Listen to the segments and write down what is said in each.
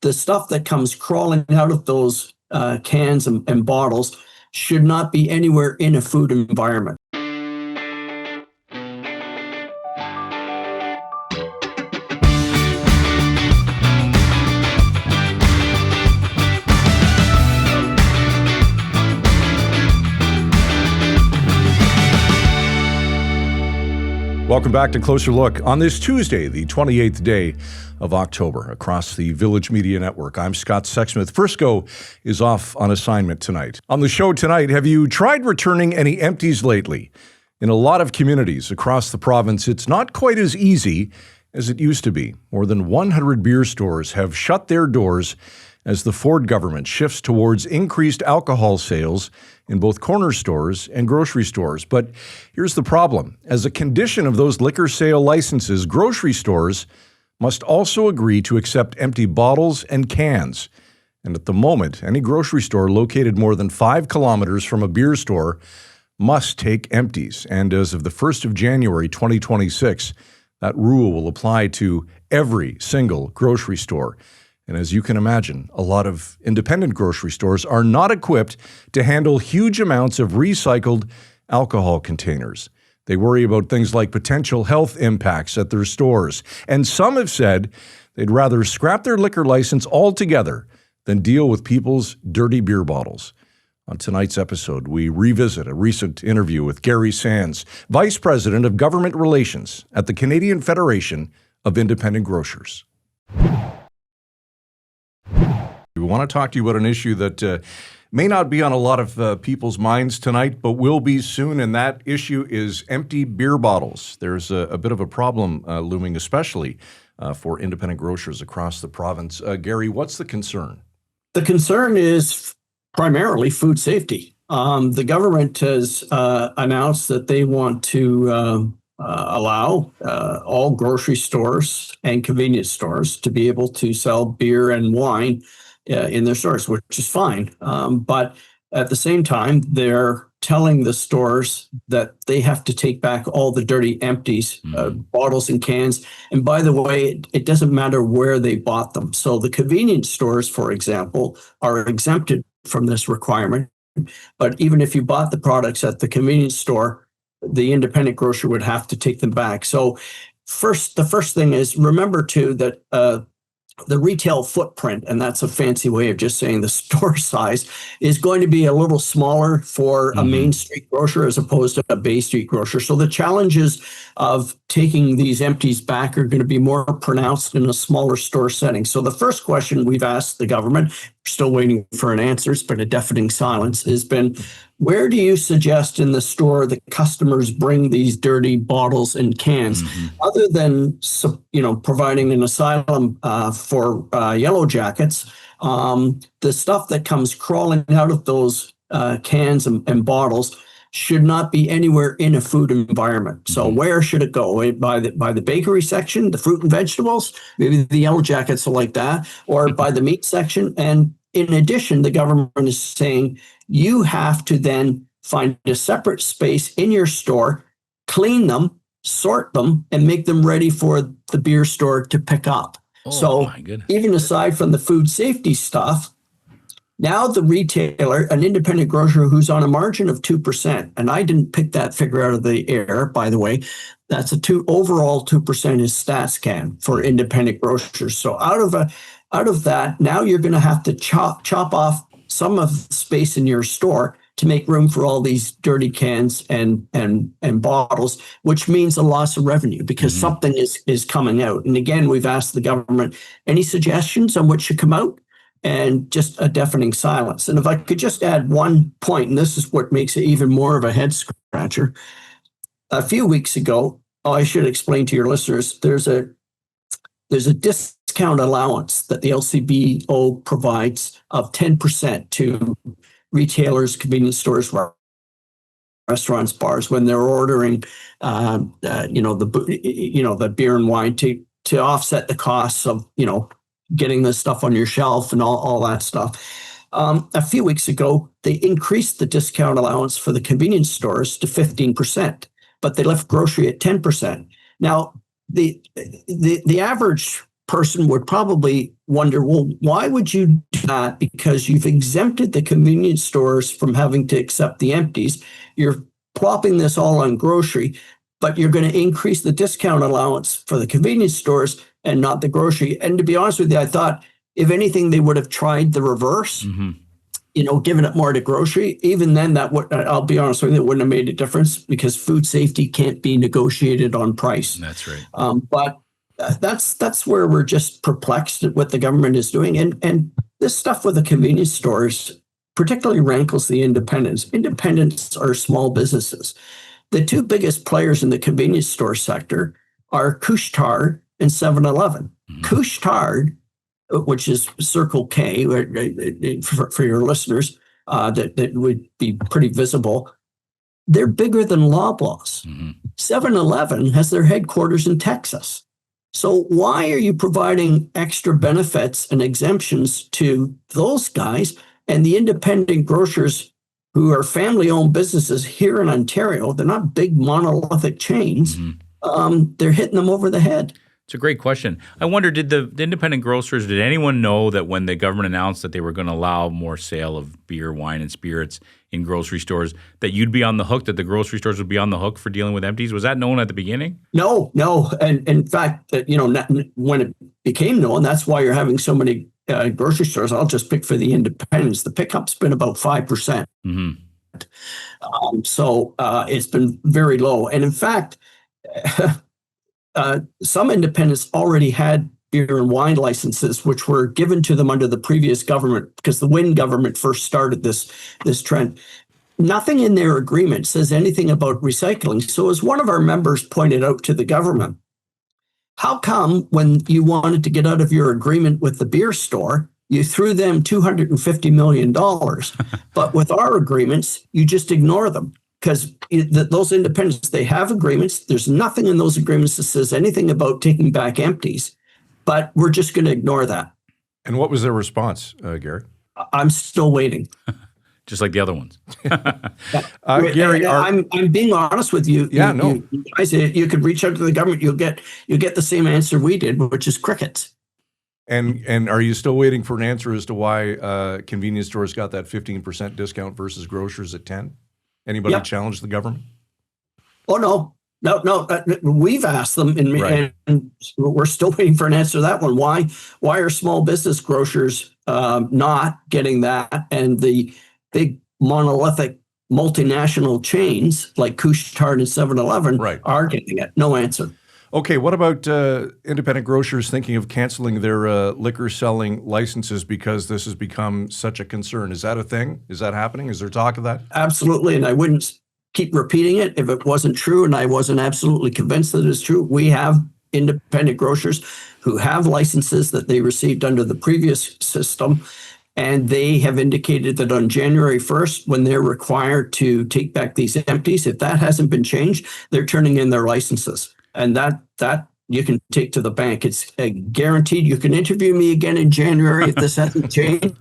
the stuff that comes crawling out of those cans and bottles should not be anywhere in a food environment. Welcome back to Closer Look on this Tuesday, the 28th day of October, across the Village Media Network. I'm Scott Sexsmith. Frisco is off on assignment tonight. On the show tonight, have you tried returning any empties lately? In a lot of communities across the province, it's not quite as easy as it used to be. More than 100 beer stores have shut their doors as the Ford government shifts towards increased alcohol sales in both corner stores and grocery stores. But here's the problem. As a condition of those liquor sale licenses, grocery stores must also agree to accept empty bottles and cans. And at the moment, any grocery store located more than 5 kilometers from a beer store must take empties. And as of the 1st of January 2026, that rule will apply to every single grocery store. And as you can imagine, a lot of independent grocery stores are not equipped to handle huge amounts of recycled alcohol containers. They worry about things like potential health impacts at their stores. And some have said they'd rather scrap their liquor license altogether than deal with people's dirty beer bottles. On tonight's episode, we revisit a recent interview with Gary Sands, Vice President of Government Relations at the Canadian Federation of Independent Grocers. We want to talk to you about an issue that may not be on a lot of people's minds tonight, but will be soon, and that issue is empty beer bottles. There's a bit of a problem looming, especially for independent grocers across the province. Gary, what's the concern? The concern is primarily food safety. The government has announced that they want to allow all grocery stores and convenience stores to be able to sell beer and wine in their stores, which is fine. But at the same time, they're telling the stores that they have to take back all the dirty empties, bottles and cans. And by the way, it doesn't matter where they bought them. So the convenience stores, for example, are exempted from this requirement. But even if you bought the products at the convenience store, the independent grocer would have to take them back. So the first thing is, remember too that the retail footprint, and that's a fancy way of just saying the store size, is going to be a little smaller for a Main Street grocer as opposed to a Bay Street grocer. So the challenges of taking these empties back are going to be more pronounced in a smaller store setting. So the first question we've asked the government, we're still waiting for an answer, it's been a deafening silence, has been, where do you suggest in the store that customers bring these dirty bottles and cans, other than providing an asylum for yellow jackets? The stuff that comes crawling out of those cans and bottles should not be anywhere in a food environment. So where should it go? By the bakery section, the fruit and vegetables, maybe the yellow jackets are like that, or by the meat section. And in addition, the government is saying you have to then find a separate space in your store, clean them, sort them, and make them ready for the beer store to pick up. So even aside from the food safety stuff, now the retailer, an independent grocer who's on a margin of 2%, and I didn't pick that figure out of the air, by the way, that's overall 2% is StatsCan for independent grocers. So out of that, now you're going to have to chop off some of the space in your store to make room for all these dirty cans and bottles, which means a loss of revenue because something is coming out. And again, we've asked the government, any suggestions on what should come out? And just a deafening silence. And if I could just add one point, and this is what makes it even more of a head scratcher. A few weeks ago, I should explain to your listeners, there's a discount allowance that the LCBO provides of 10% to retailers, convenience stores, restaurants, bars when they're ordering, the beer and wine to offset the costs of getting this stuff on your shelf and all that stuff. A few weeks ago, they increased the discount allowance for the convenience stores to 15%, but they left grocery at 10%. Now, the average person would probably wonder, well, why would you do that? Because you've exempted the convenience stores from having to accept the empties. You're plopping this all on grocery, but you're going to increase the discount allowance for the convenience stores and not the grocery. And to be honest with you, I thought, if anything, they would have tried the reverse, giving it more to grocery. Even then, that would, I'll be honest with you, it wouldn't have made a difference because food safety can't be negotiated on price. That's right. But that's where we're just perplexed at what the government is doing. And this stuff with the convenience stores particularly rankles the independents. Independents are small businesses. The two biggest players in the convenience store sector are Couche-Tard and 7-Eleven. Couche-Tard, which is Circle K, for your listeners, that would be pretty visible, they're bigger than Loblaws. 7-Eleven has their headquarters in Texas. So why are you providing extra benefits and exemptions to those guys and the independent grocers who are family-owned businesses here in Ontario? They're not big monolithic chains. They're hitting them over the head. It's a great question. I wonder, did the independent grocers, did anyone know that when the government announced that they were going to allow more sale of beer, wine, and spirits in grocery stores, that you'd be on the hook, that the grocery stores would be on the hook for dealing with empties? Was that known at the beginning? No. And in fact, when it became known, that's why you're having so many grocery stores. I'll just pick for the independents. The pickup's been about 5%. So it's been very low. And in fact, some independents already had beer and wine licenses, which were given to them under the previous government because the Wynne government first started this trend. Nothing in their agreement says anything about recycling. So as one of our members pointed out to the government, how come when you wanted to get out of your agreement with the beer store, you threw them $250 million, but with our agreements, you just ignore them? Because those independents, they have agreements. There's nothing in those agreements that says anything about taking back empties, but we're just going to ignore that. And what was their response, Gary? I'm still waiting. Just like the other ones. Gary, I'm being honest with you. Yeah, you guys, you could reach out to the government. You'll get the same answer we did, which is crickets. And are you still waiting for an answer as to why convenience stores got that 15% discount versus grocers at 10%? Anybody challenge the government? Oh, no. We've asked them, and we're still waiting for an answer to that one. Why are small business grocers not getting that, and the big monolithic multinational chains like Couche-Tard and 7-Eleven are getting it? No answer. Okay, what about independent grocers thinking of canceling their liquor selling licenses because this has become such a concern? Is that a thing? Is that happening? Is there talk of that? Absolutely, and I wouldn't keep repeating it if it wasn't true, and I wasn't absolutely convinced that it's true. We have independent grocers who have licenses that they received under the previous system, and they have indicated that on January 1st, when they're required to take back these empties, if that hasn't been changed, they're turning in their licenses. And that you can take to the bank. It's guaranteed. You can interview me again in January if this hasn't changed,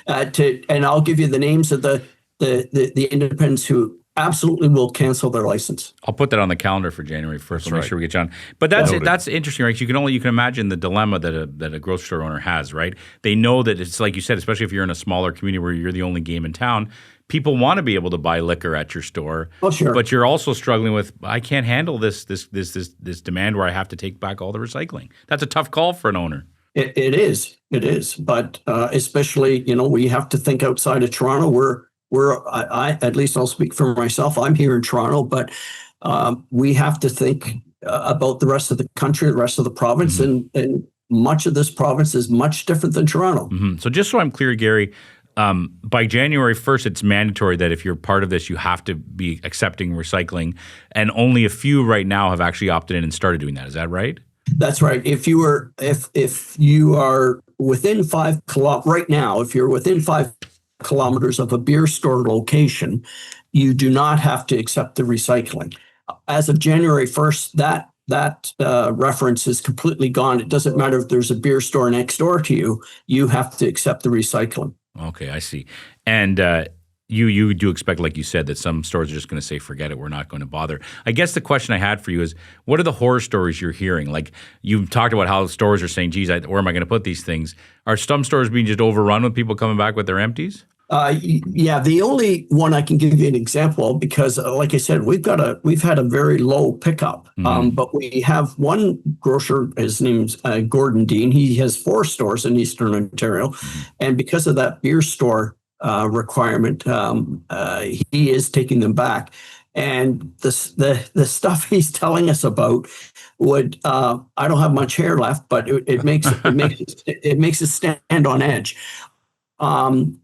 and I'll give you the names of the independents who absolutely will cancel their license. I'll put that on the calendar for January 1st. We'll make sure we get you on. But that's interesting, right? You can imagine the dilemma that a grocery store owner has, right? They know that it's like you said, especially if you're in a smaller community where you're the only game in town. People want to be able to buy liquor at your store. Oh, sure. But you're also struggling with, I can't handle this demand where I have to take back all the recycling. That's a tough call for an owner. It is. But especially, we have to think outside of Toronto. I at least I'll speak for myself. I'm here in Toronto, but we have to think about the rest of the country, the rest of the province, and much of this province is much different than Toronto. So just so I'm clear, Gary, by January 1st, it's mandatory that if you're part of this, you have to be accepting recycling, and only a few right now have actually opted in and started doing that. Is that right? That's right. If you are within 5 right now, if you're within 5 kilometers of a beer store location, you do not have to accept the recycling. As of January 1st, that reference is completely gone. It doesn't matter if there's a beer store next door to you. You have to accept the recycling. Okay, I see. And You do expect, like you said, that some stores are just going to say, forget it, we're not going to bother. I guess the question I had for you is, what are the horror stories you're hearing? Like, you've talked about how stores are saying, geez, where am I going to put these things? Are some stores being just overrun with people coming back with their empties? Yeah, the only one I can give you an example, because like I said, we've had a very low pickup, but we have one grocer, his name's Gordon Dean. He has 4 stores in Eastern Ontario, and because of that beer store requirement, he is taking them back. And the stuff he's telling us about would I don't have much hair left, but it makes it stand on edge.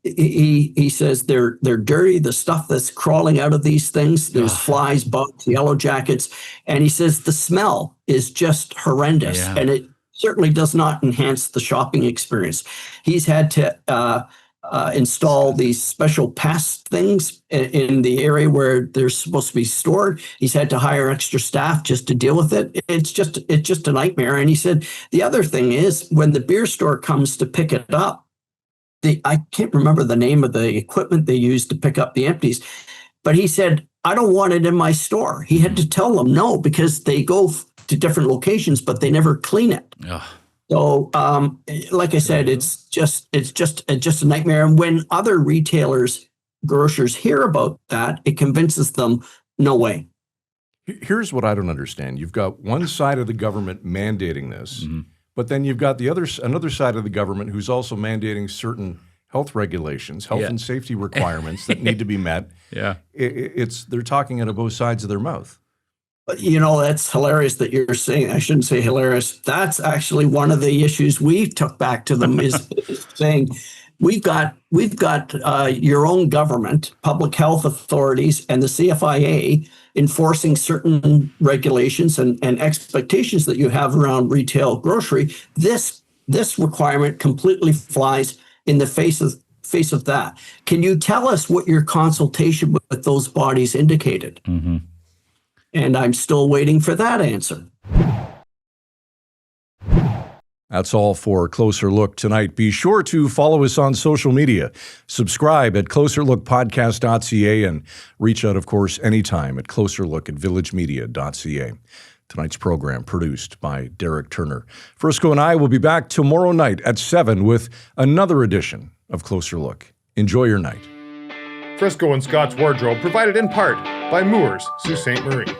He says they're dirty. The stuff that's crawling out of these things, there's flies, bugs, yellow jackets, and he says the smell is just horrendous, and it certainly does not enhance the shopping experience. He's had to install these special pest things in the area where they're supposed to be stored. He's had to hire extra staff just to deal with it. It's just a nightmare. And he said the other thing is, when the beer store comes to pick it up, I can't remember the name of the equipment they use to pick up the empties, but he said, I don't want it in my store. He had to tell them no, because they go to different locations, but they never clean it. Ugh. So, like I said, it's just a nightmare. And when other retailers, grocers hear about that, it convinces them, no way. Here's what I don't understand. You've got one side of the government mandating this, but then you've got another side of the government who's also mandating certain health regulations, health and safety requirements that need to be met. Yeah, they're talking out of both sides of their mouth. But that's hilarious that you're saying. I shouldn't say hilarious. That's actually one of the issues we took back to them is saying we've got your own government, public health authorities, and the CFIA enforcing certain regulations and expectations that you have around retail grocery. This requirement completely flies in the face of that. Can you tell us what your consultation with those bodies indicated? Mm-hmm. And I'm still waiting for that answer. That's all for Closer Look tonight. Be sure to follow us on social media. Subscribe at closerlookpodcast.ca and reach out, of course, anytime at closerlook@villagemedia.ca. Tonight's program produced by Derek Turner. Frisco and I will be back tomorrow night at 7 with another edition of Closer Look. Enjoy your night. Frisco and Scott's Wardrobe provided in part by Moores, Sault Ste. Marie.